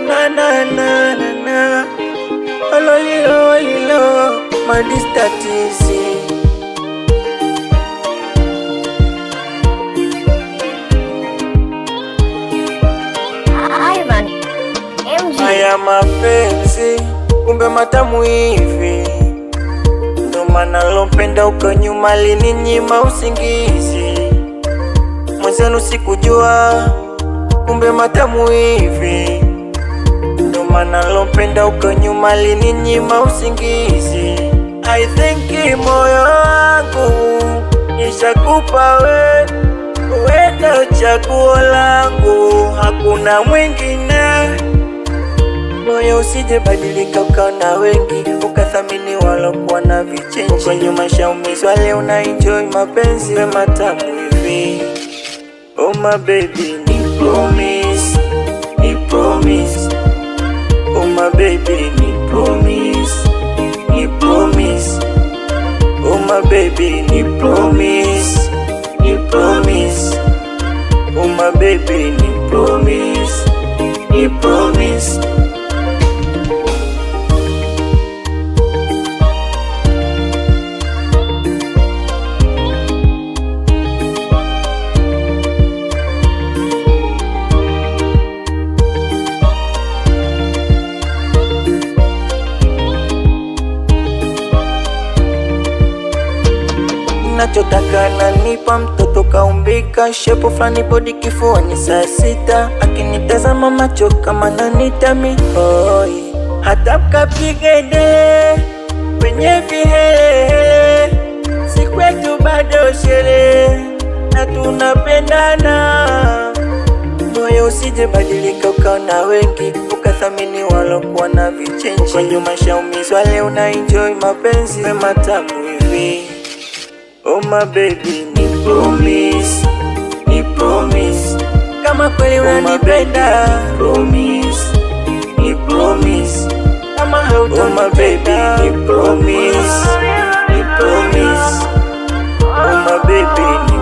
na na na na na. Ololilo, olilo, madista tizi. Ivan MG. Haya mapenzi kumbe matamu hivi, ndo maana lompenda uko nyuma lininyima usingizi. Mwenzenu sikujua kumbe matamu hivi, ndo maana lompenda uko nyuma lininyima usingizi. I think moyo wangu nishakupa we, ndo chaguo langu, hakuna mwingine. Moyo usije badilika ukaona wengi, ukathamini walokuwa na vichenji. Uko nyuma shaumizwa, leo na enjoy mapenzi matamu hivi. Oh my baby, ni promise, ni promise. Oh my baby, ni promise, ni promise. Oh my baby, ni promise, ni promise. Oh my baby, ni promise, ni promise. Nachotaka nanipa mtoto kaumbika, shepu flani body kifuani saa sita, akinitazama macho kama nanita mihoi, hata mkapigede kwenye viherehere, si kwetu bado sherehe na tunapendana. Moyo usije badilika ukaona wengi, ukathamini walokuwa na vichenji. Kwa nyuma shaumizwa, leo na enjoy mapenzi matamu hivi. Oh my baby, ni promise, ni promise. Kama kweli unanipenda, promise, ni promise. Kama hautonipenda, ni promise, ni promise. Oh my baby,